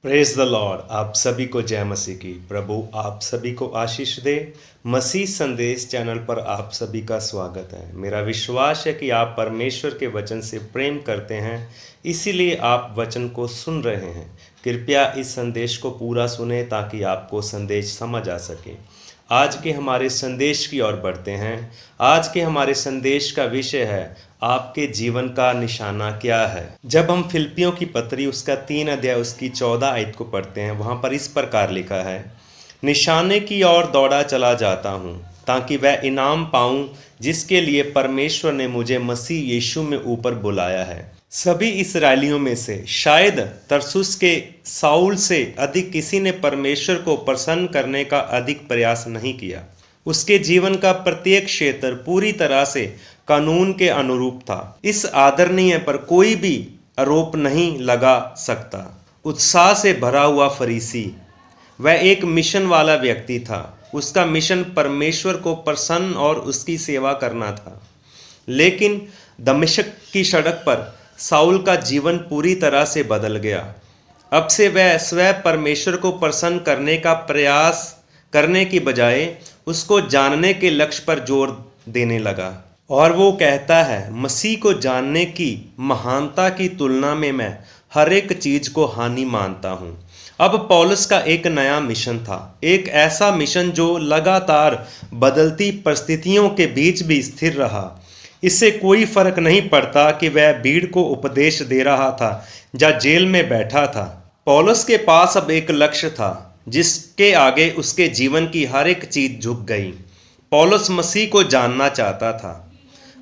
Praise the Lord. आप सभी को जय मसीह की। प्रभु आप सभी को आशीष दे। मसीह संदेश चैनल पर आप सभी का स्वागत है। मेरा विश्वास है कि आप परमेश्वर के वचन से प्रेम करते हैं, इसीलिए आप वचन को सुन रहे हैं। कृपया इस संदेश को पूरा सुने ताकि आपको संदेश समझ आ सके। आज के हमारे संदेश की ओर बढ़ते हैं। आज के हमारे संदेश का विषय है, आपके जीवन का निशाना क्या है। जब हम फिलिप्पियों की पत्री उसका 3 अध्याय उसकी 14 आयत को पढ़ते हैं, वहाँ पर इस प्रकार लिखा है, निशाने की ओर दौड़ा चला जाता हूँ ताकि वह इनाम पाऊँ जिसके लिए परमेश्वर ने मुझे मसीह यीशु में ऊपर बुलाया है। सभी इस्राएलियों में से शायद तरसुस के साउल से अधिक किसी ने परमेश्वर को प्रसन्न करने का अधिक प्रयास नहीं किया। उसके जीवन का प्रत्येक क्षेत्र पूरी तरह से कानून के अनुरूप था। इस आदरणीय पर कोई भी आरोप नहीं लगा सकता। उत्साह से भरा हुआ फरीसी, वह एक मिशन वाला व्यक्ति था। उसका मिशन परमेश्वर को प्रसन्न और उसकी सेवा करना था। लेकिन दमिश्क की सड़क पर साउल का जीवन पूरी तरह से बदल गया। अब से वह स्वयं परमेश्वर को प्रसन्न करने का प्रयास करने की बजाय उसको जानने के लक्ष्य पर जोर देने लगा। और वो कहता है, मसीह को जानने की महानता की तुलना में मैं हर एक चीज को हानि मानता हूँ। अब पौलुस का एक नया मिशन था, एक ऐसा मिशन जो लगातार बदलती परिस्थितियों के बीच भी स्थिर रहा। इससे कोई फर्क नहीं पड़ता कि वह भीड़ को उपदेश दे रहा था या जेल में बैठा था। पौलुस के पास अब एक लक्ष्य था जिसके आगे उसके जीवन की हर एक चीज झुक गई। पौलुस मसीह को जानना चाहता था।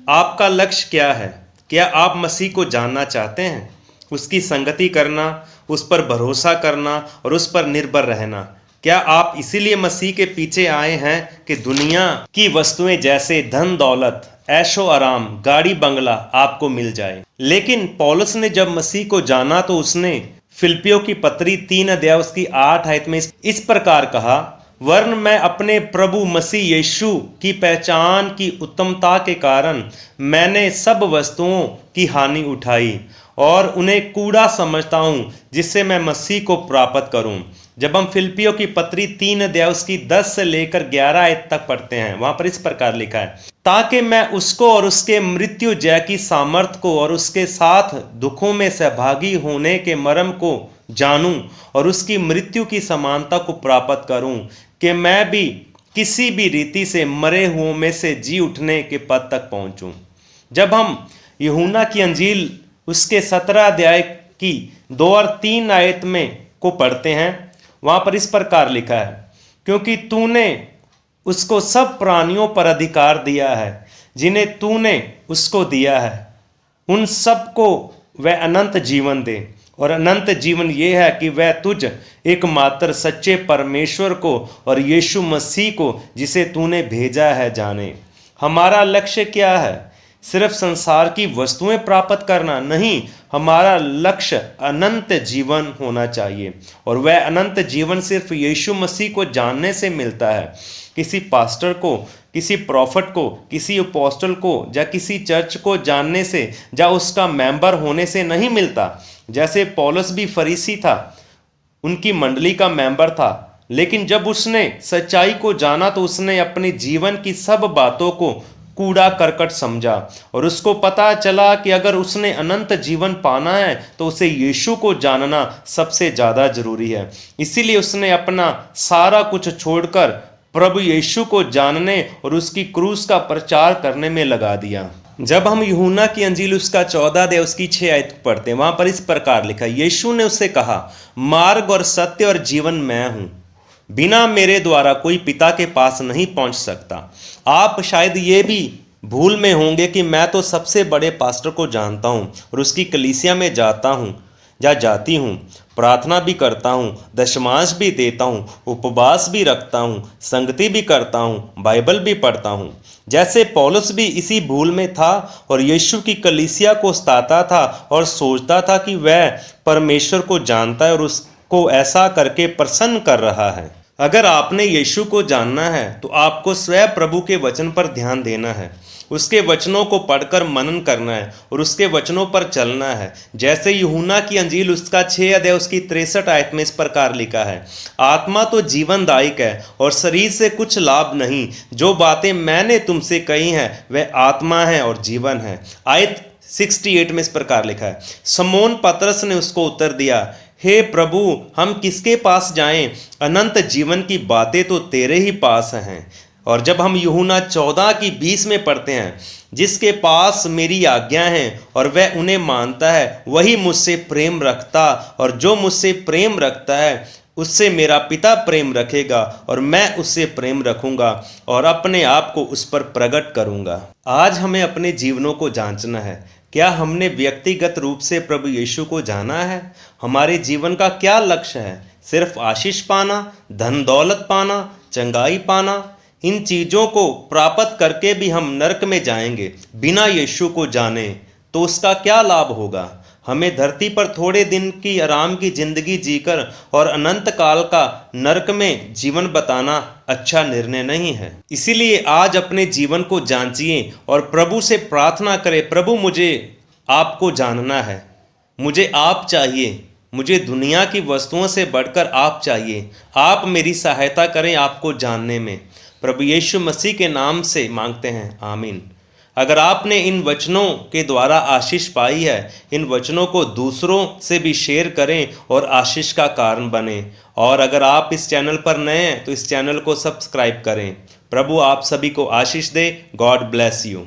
आपका लक्ष्य क्या है? क्या आप मसीह को जानना चाहते हैं? उसकी संगति करना, उस पर भरोसा करना और उस पर निर्भर रहना। क्या आप इसीलिए मसीह के पीछे आए हैं कि दुनिया की वस्तुएं जैसे धन दौलत, ऐशो आराम, गाड़ी बंगला आपको मिल जाए? लेकिन पौलुस ने जब मसीह को जाना तो उसने फिलिप्पियों की पत्री 3 अध्याय उसकी 8 आयत में इस प्रकार कहा, वरन मैं अपने प्रभु मसीह यीशु की पहचान की उत्तमता के कारण मैंने सब वस्तुओं की हानि उठाई और उन्हें कूड़ा समझता हूँ जिससे मैं मसीह को प्राप्त करूँ। जब हम फिलिप्पियों की पत्री 3 अध्याय उसकी 10 से लेकर 11 आयत तक पढ़ते हैं, वहां पर इस प्रकार लिखा है, ताकि मैं उसको और उसके मृत्यु जय की सामर्थ को और उसके साथ दुखों में सहभागी होने के मर्म को जानूं और उसकी मृत्यु की समानता को प्राप्त करूं, कि मैं भी किसी भी रीति से मरे हुओं में से जी उठने के पद तक पहुंचूं। जब हम यूहन्ना की अंजील उसके 17 अध्याय की 2 और 3 आयत में को पढ़ते हैं, वहां पर इस प्रकार लिखा है, क्योंकि तूने उसको सब प्राणियों पर अधिकार दिया है जिन्हें तूने उसको दिया है, उन सबको वह अनंत जीवन दे। और अनंत जीवन ये है कि वह तुझ एकमात्र सच्चे परमेश्वर को और यीशु मसीह को जिसे तूने भेजा है जाने। हमारा लक्ष्य क्या है? सिर्फ संसार की वस्तुएं प्राप्त करना नहीं, हमारा लक्ष्य अनंत जीवन होना चाहिए। और वह अनंत जीवन सिर्फ यीशु मसीह को जानने से मिलता है। किसी पास्टर को, किसी प्रॉफिट को, किसी अपोस्टल को या किसी चर्च को जानने से या उसका मेंबर होने से नहीं मिलता। जैसे पौलुस भी फरीसी था, उनकी मंडली का मेंबर था, लेकिन जब उसने सच्चाई को जाना तो उसने अपने जीवन की सब बातों को कूड़ा करकट समझा और उसको पता चला कि अगर उसने अनंत जीवन पाना है तो उसे यीशु को जानना सबसे ज़्यादा जरूरी है। इसीलिए उसने अपना सारा कुछ छोड़कर प्रभु यीशु को जानने और उसकी क्रूस का प्रचार करने में लगा दिया। जब हम यूहन्ना की अंजील उसका 14 अध्याय उसकी 6 आयत पढ़ते हैं, वहां पर इस प्रकार लिखा, यीशु ने उससे कहा, मार्ग और सत्य और जीवन मैं हूं, बिना मेरे द्वारा कोई पिता के पास नहीं पहुंच सकता। आप शायद ये भी भूल में होंगे कि मैं तो सबसे बड़े पास्टर को जानता हूं और उसकी कलीसिया में जाता हूं या जाती हूं, प्रार्थना भी करता हूं, दशमांश भी देता हूं, उपवास भी रखता हूं, संगति भी करता हूं, बाइबल भी पढ़ता हूं। जैसे पौलुस भी इसी भूल में था और यीशु की कलीसिया को सताता था और सोचता था कि वह परमेश्वर को जानता है और उसको ऐसा करके प्रसन्न कर रहा है। अगर आपने यीशु को जानना है तो आपको स्वयं प्रभु के वचन पर ध्यान देना है, उसके वचनों को पढ़कर मनन करना है और उसके वचनों पर चलना है। जैसे यूहन्ना की अंजील उसका 6 अध्याय उसकी 63 आयत में इस प्रकार लिखा है, आत्मा तो जीवनदायक है और शरीर से कुछ लाभ नहीं। जो बातें मैंने तुमसे कही हैं वह आत्मा है और जीवन है। आयत 68 में इस प्रकार लिखा है, शमौन पतरस ने उसको उत्तर दिया, हे प्रभु, हम किसके पास जाएं? अनंत जीवन की बातें तो तेरे ही पास हैं। और जब हम यूहन्ना 14 की 20 में पढ़ते हैं, जिसके पास मेरी आज्ञा है और वह उन्हें मानता है वही मुझसे प्रेम रखता, और जो मुझसे प्रेम रखता है उससे मेरा पिता प्रेम रखेगा और मैं उससे प्रेम रखूंगा और अपने आप को उस पर प्रकट करूंगा। आज हमें अपने जीवनों को जांचना है। क्या हमने व्यक्तिगत रूप से प्रभु यीशु को जाना है? हमारे जीवन का क्या लक्ष्य है? सिर्फ आशीष पाना, धन दौलत पाना, चंगाई पाना? इन चीज़ों को प्राप्त करके भी हम नरक में जाएंगे बिना यीशु को जाने तो उसका क्या लाभ होगा? हमें धरती पर थोड़े दिन की आराम की जिंदगी जीकर और अनंत काल का नरक में जीवन बताना अच्छा निर्णय नहीं है। इसीलिए आज अपने जीवन को जांचिए और प्रभु से प्रार्थना करें, प्रभु मुझे आपको जानना है, मुझे आप चाहिए, मुझे दुनिया की वस्तुओं से बढ़कर आप चाहिए। आप मेरी सहायता करें आपको जानने में। प्रभु यीशु मसीह के नाम से मांगते हैं, आमीन। अगर आपने इन वचनों के द्वारा आशीष पाई है, इन वचनों को दूसरों से भी शेयर करें और आशीष का कारण बने। और अगर आप इस चैनल पर नए हैं तो इस चैनल को सब्सक्राइब करें। प्रभु आप सभी को आशीष दे। God bless you.